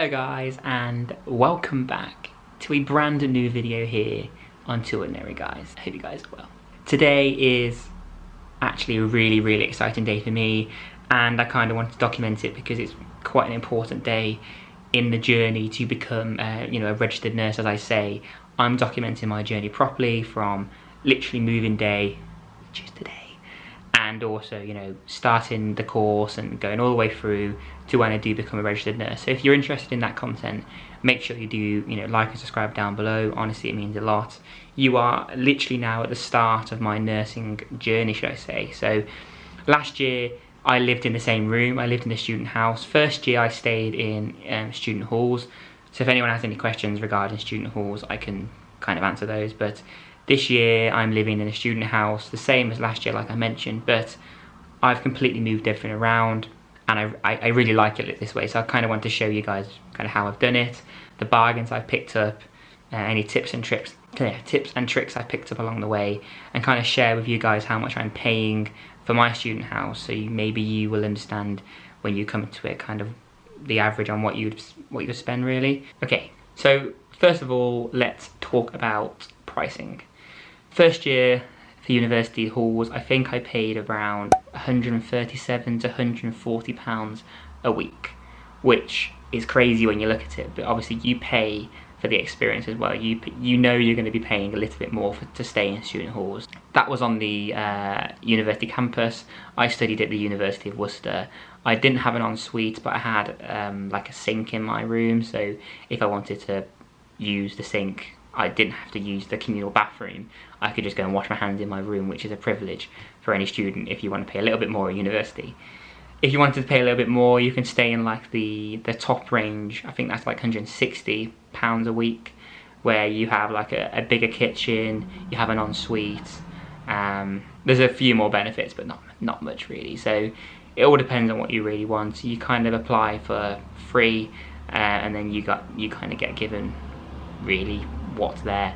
Hello guys, and welcome back to a brand new video here on Two Ordinary Guys. I hope you guys are well. Today is actually a really exciting day for me, and I kind of want to document it because it's quite an important day in the journey to become a registered nurse. As I say, I'm documenting my journey properly from literally moving day, which is today, and also starting the course and going all the way through to when I do become a registered nurse. So if you're interested in that content, make sure you do like and subscribe down below. Honestly, it means a lot. You are literally now at the start of my nursing journey, should I say. So last year I lived in the same room. I lived in the student house. First year I stayed in student halls. So if anyone has any questions regarding student halls, I can kind of answer those. But this year I'm living in a student house, the same as last year like I mentioned, but I've completely moved everything around, and I really like it this way. So I kind of want to show you guys kind of how I've done it, the bargains I've picked up, any tips and tricks I've picked up along the way, and kind of share with you guys how much I'm paying for my student house, so maybe you will understand when you come to it kind of the average on what you'd spend really. Okay, so first of all, let's talk about pricing. First year for university halls, I think I paid around £137 to £140 a week, which is crazy when you look at it, but obviously you pay for the experience as well. You know you're going to be paying a little bit more to stay in student halls. That was on the university campus. I studied at the University of Worcester. I didn't have an ensuite, but I had like a sink in my room, so if I wanted to use the sink, I didn't have to use the communal bathroom. I could just go and wash my hands in my room, which is a privilege for any student if you want to pay a little bit more at university. If you wanted to pay a little bit more, you can stay in like the top range. I think that's like £160 a week, where you have like a bigger kitchen, you have an ensuite. There's a few more benefits, but not much really. So it all depends on what you really want. You kind of apply for free, and then you kind of get given really what's there.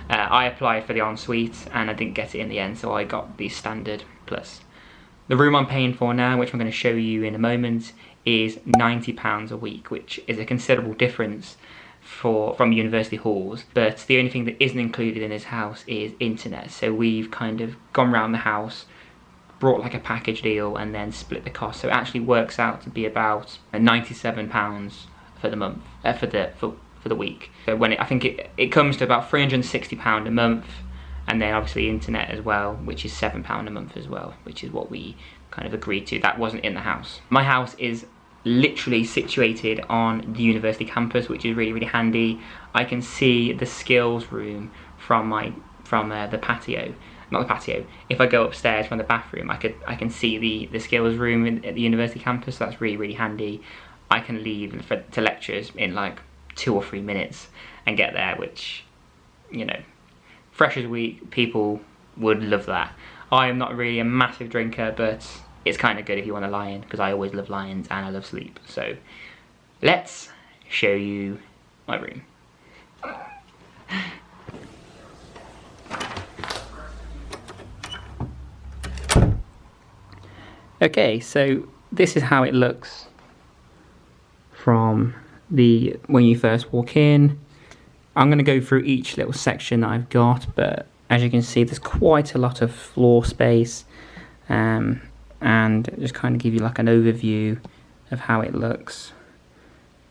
I applied for the ensuite and I didn't get it in the end, so I got the standard plus. The room I'm paying for now, which I'm going to show you in a moment, is £90 a week, which is a considerable difference from university halls. But the only thing that isn't included in this house is internet. So we've kind of gone round the house, brought like a package deal, and then split the cost. So it actually works out to be about £97 for the month, for the week. So I think it comes to about £360 a month, and then obviously internet as well, which is £7 a month as well, which is what we kind of agreed to. That wasn't in the house. My house is literally situated on the university campus, which is really handy. I can see the skills room from the patio. Not the patio. If I go upstairs from the bathroom, I can see the skills room at the university campus. So that's really handy. I can leave to lectures in like 2 or 3 minutes and get there, which, Freshers Week people would love that. I am not really a massive drinker, but it's kind of good if you want a lion, because I always love lions and I love sleep. So let's show you my room. Okay, so this is how it looks from when you first walk in. I'm going to go through each little section that I've got, but as you can see there's quite a lot of floor space, and just kind of give you like an overview of how it looks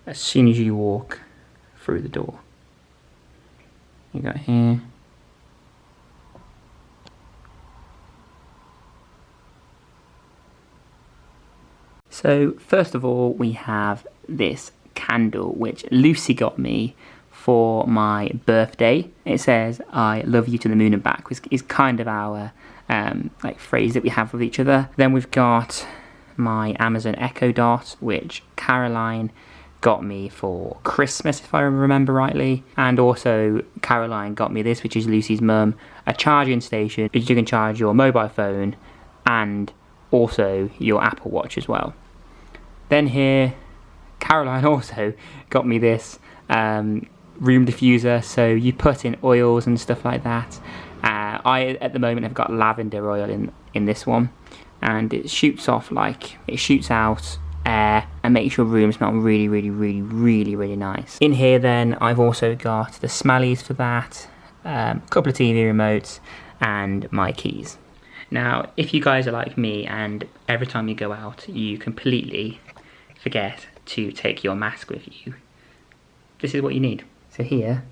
as soon as you walk through the door. You got here. So first of all we have this candle, which Lucy got me for my birthday. It says "I love you to the moon and back," which is kind of our like phrase that we have with each other. Then we've got my Amazon Echo Dot, which Caroline got me for Christmas, if I remember rightly. And also Caroline got me this, which is Lucy's mum, a charging station which you can charge your mobile phone and also your Apple Watch as well. Then here Caroline also got me this room diffuser, so you put in oils and stuff like that. I at the moment have got lavender oil in this one, and it shoots out air and makes your room smell really, really, really, really, really nice. In here then, I've also got the smellies for that, a couple of TV remotes, and my keys. Now, if you guys are like me and every time you go out, you completely forget to take your mask with you, this is what you need. So here,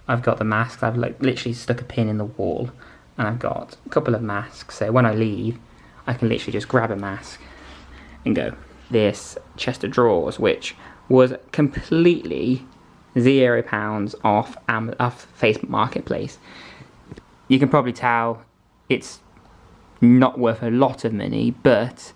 I've got the masks. I've literally stuck a pin in the wall, and I've got a couple of masks. So when I leave, I can literally just grab a mask and go. This chest of drawers, which was completely £0 off Facebook Marketplace. You can probably tell it's not worth a lot of money, but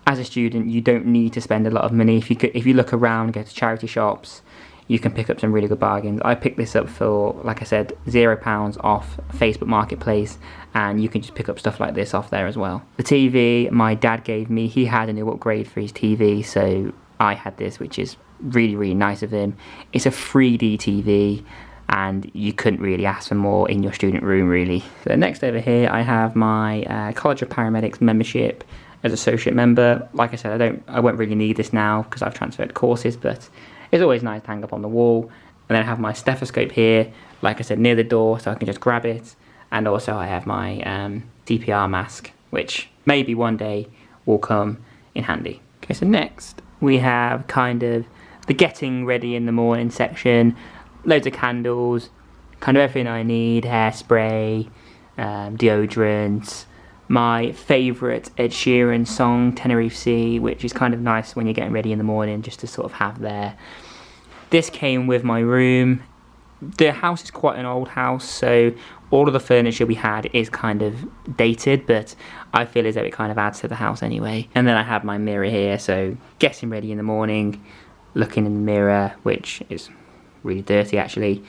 as a student, you don't need to spend a lot of money. If you look around, go to charity shops, you can pick up some really good bargains. I picked this up for, like I said, £0 off Facebook Marketplace, and you can just pick up stuff like this off there as well. The TV my dad gave me, he had a new upgrade for his TV, so I had this, which is really, really nice of him. It's a 3D TV, and you couldn't really ask for more in your student room, really. So next over here, I have my College of Paramedics membership as associate member. Like I said, I won't really need this now because I've transferred courses, but it's always nice to hang up on the wall. And then I have my stethoscope here, like I said, near the door, so I can just grab it. And also I have my CPR mask, which maybe one day will come in handy. Okay, so next we have kind of the getting ready in the morning section. Loads of candles, kind of everything I need, hairspray, deodorant, my favourite Ed Sheeran song, Tenerife Sea, which is kind of nice when you're getting ready in the morning just to sort of have there. This came with my room. The house is quite an old house, so all of the furniture we had is kind of dated, but I feel as though it kind of adds to the house anyway. And then I have my mirror here, so getting ready in the morning, looking in the mirror, which is really dirty actually.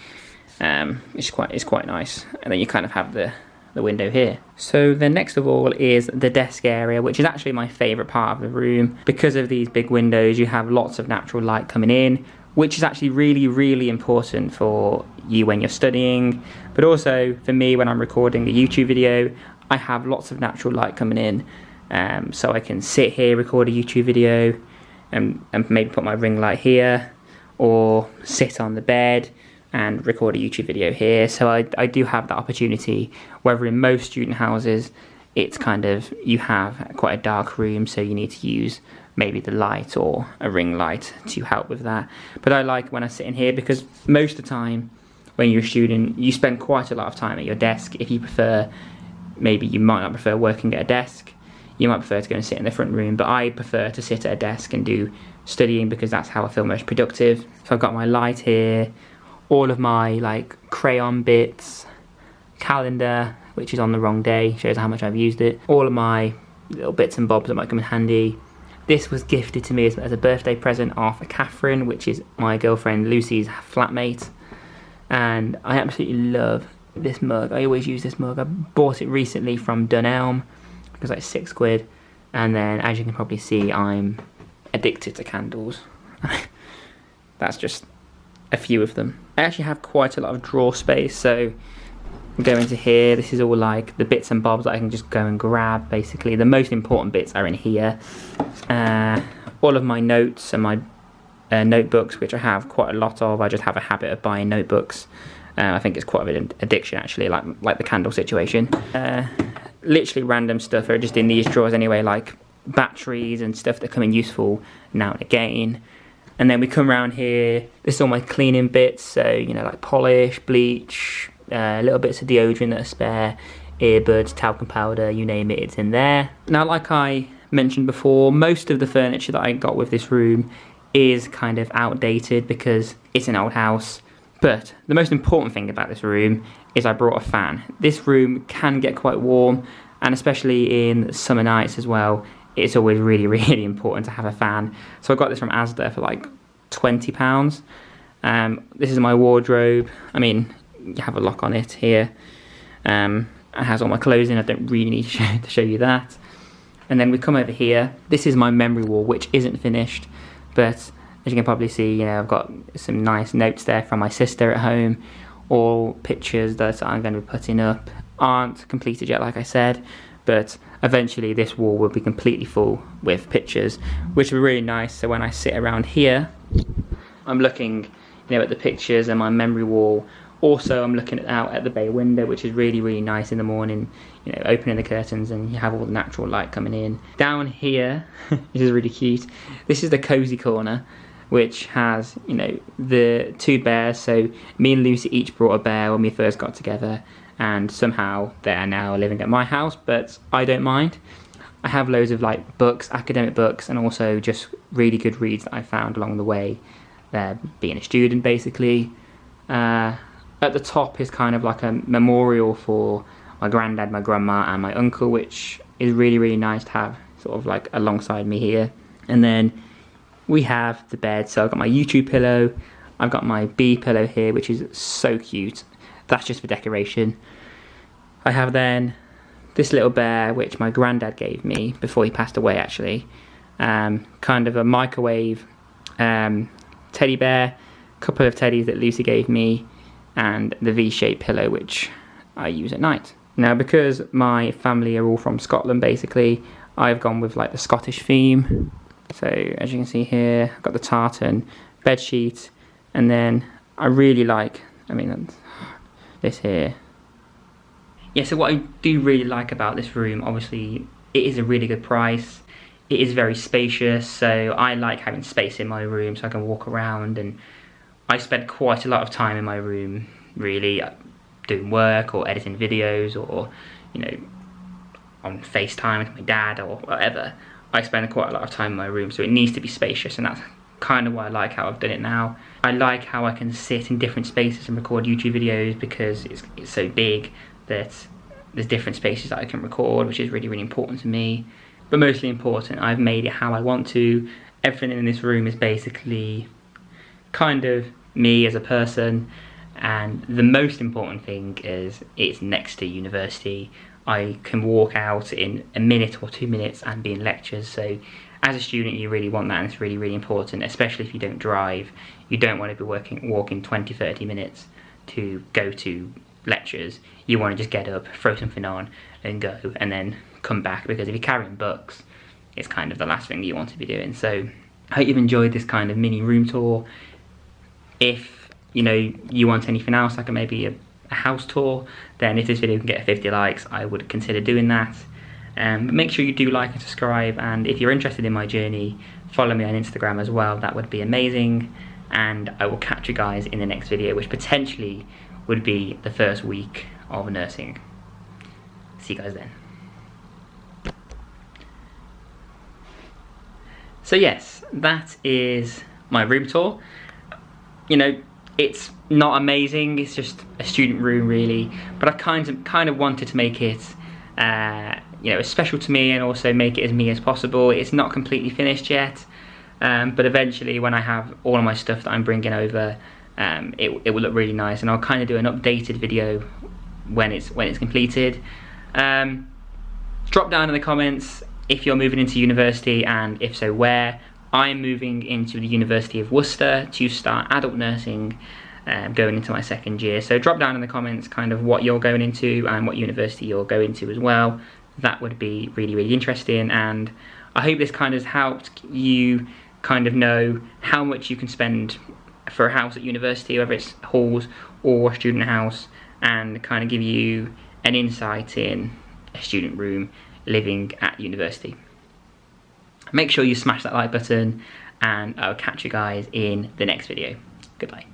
It's quite nice. And then you kind of have the window here. So then next of all is the desk area, which is actually my favourite part of the room. Because of these big windows, you have lots of natural light coming in, which is actually really, really important for you when you're studying, but also for me when I'm recording a YouTube video. I have lots of natural light coming in, so I can sit here, record a YouTube video, and maybe put my ring light here, or sit on the bed and record a YouTube video here. So I do have that opportunity, whether in most student houses it's kind of, you have quite a dark room, so you need to use maybe the light or a ring light to help with that. But I like when I sit in here, because most of the time when you're a student, you spend quite a lot of time at your desk. If you prefer, maybe you might not prefer working at a desk, you might prefer to go and sit in the front room, but I prefer to sit at a desk and do studying because that's how I feel most productive. So I've got my light here, all of my like crayon bits, calendar, which is on the wrong day, shows how much I've used it, all of my little bits and bobs that might come in handy. This was gifted to me as a birthday present off Catherine, which is my girlfriend Lucy's flatmate, and I absolutely love this mug. I always use this mug. I bought it recently from Dunelm. It was like £6, and then as you can probably see, I'm addicted to candles. That's just a few of them. I actually have quite a lot of drawer space, so go into here. This is all like the bits and bobs that I can just go and grab. Basically the most important bits are in here. All of my notes and my notebooks, which I have quite a lot of. I just have a habit of buying notebooks. I think it's quite an addiction actually, like the candle situation. Literally random stuff are just in these drawers anyway, like batteries and stuff that come in useful now and again. And then we come around here, this is all my cleaning bits, so you know, like polish, bleach, little bits of deodorant that are spare, earbuds, talcum powder, you name it, it's in there. Now, like I mentioned before, most of the furniture that I got with this room is kind of outdated because it's an old house. But the most important thing about this room is I brought a fan. This room can get quite warm, and especially in summer nights as well, it's always really, really important to have a fan. So I got this from Asda for like £20. This is my wardrobe. I mean, you have a lock on it here. It has all my clothes in. I don't really need to show you that. And then we come over here. This is my memory wall, which isn't finished, but as you can probably see, you know, I've got some nice notes there from my sister at home. All pictures that I'm going to be putting up aren't completed yet, like I said, but eventually this wall will be completely full with pictures, which will be really nice. So when I sit around here, I'm looking, at the pictures and my memory wall. Also, I'm looking out at the bay window, which is really, really nice in the morning, opening the curtains and you have all the natural light coming in. Down here, this is really cute. This is the cozy corner, which has, the 2 bears. So me and Lucy each brought a bear when we first got together, and somehow they're now living at my house, but I don't mind. I have loads of books, academic books, and also just really good reads that I found along the way, being a student basically. At the top is kind of like a memorial for my granddad, my grandma, and my uncle, which is really, really nice to have sort of alongside me here. And then we have the bed. So I've got my YouTube pillow, I've got my bee pillow here, which is so cute. That's just for decoration. I have then this little bear, which my granddad gave me before he passed away actually. Kind of a microwave teddy bear, a couple of teddies that Lucy gave me, and the V-shaped pillow which I use at night. Now, because my family are all from Scotland basically, I've gone with the Scottish theme. So as you can see here, I've got the tartan bed sheet, and then I really like, this here. Yeah, so what I do really like about this room, obviously it is a really good price. It is very spacious, so I like having space in my room so I can walk around, and I spend quite a lot of time in my room, really, doing work or editing videos or, on FaceTime with my dad or whatever. I spend quite a lot of time in my room, so it needs to be spacious, and that's kind of why I like how I've done it now. I like how I can sit in different spaces and record YouTube videos because it's so big that there's different spaces that I can record, which is really, really important to me. But mostly important, I've made it how I want to. Everything in this room is basically kind of me as a person, and the most important thing is it's next to university. I can walk out in a minute or 2 minutes and be in lectures, so as a student you really want that, and it's really, really important, especially if you don't drive. You don't want to be walking 20-30 minutes to go to lectures. You want to just get up, throw something on and go, and then come back, because if you're carrying books, it's kind of the last thing you want to be doing. So I hope you've enjoyed this kind of mini room tour. If you want anything else, like maybe a house tour, then if this video can get 50 likes, I would consider doing that. But make sure you do like and subscribe, and if you're interested in my journey, follow me on Instagram as well. That would be amazing, and I will catch you guys in the next video, which potentially would be the first week of nursing. See you guys then. So yes, that is my room tour. It's not amazing, it's just a student room really, but I've kind of wanted to make it as special to me, and also make it as me as possible. It's not completely finished yet, but eventually when I have all of my stuff that I'm bringing over, it will look really nice, and I'll kind of do an updated video when it's completed. Drop down in the comments if you're moving into university, and if so, where. I'm moving into the University of Worcester to start adult nursing, going into my 2nd year. So drop down in the comments kind of what you're going into and what university you're going to as well. That would be really, really interesting, and I hope this kind of has helped you kind of know how much you can spend for a house at university, whether it's halls or a student house, and kind of give you an insight in a student room living at university. Make sure you smash that like button, and I'll catch you guys in the next video. Goodbye.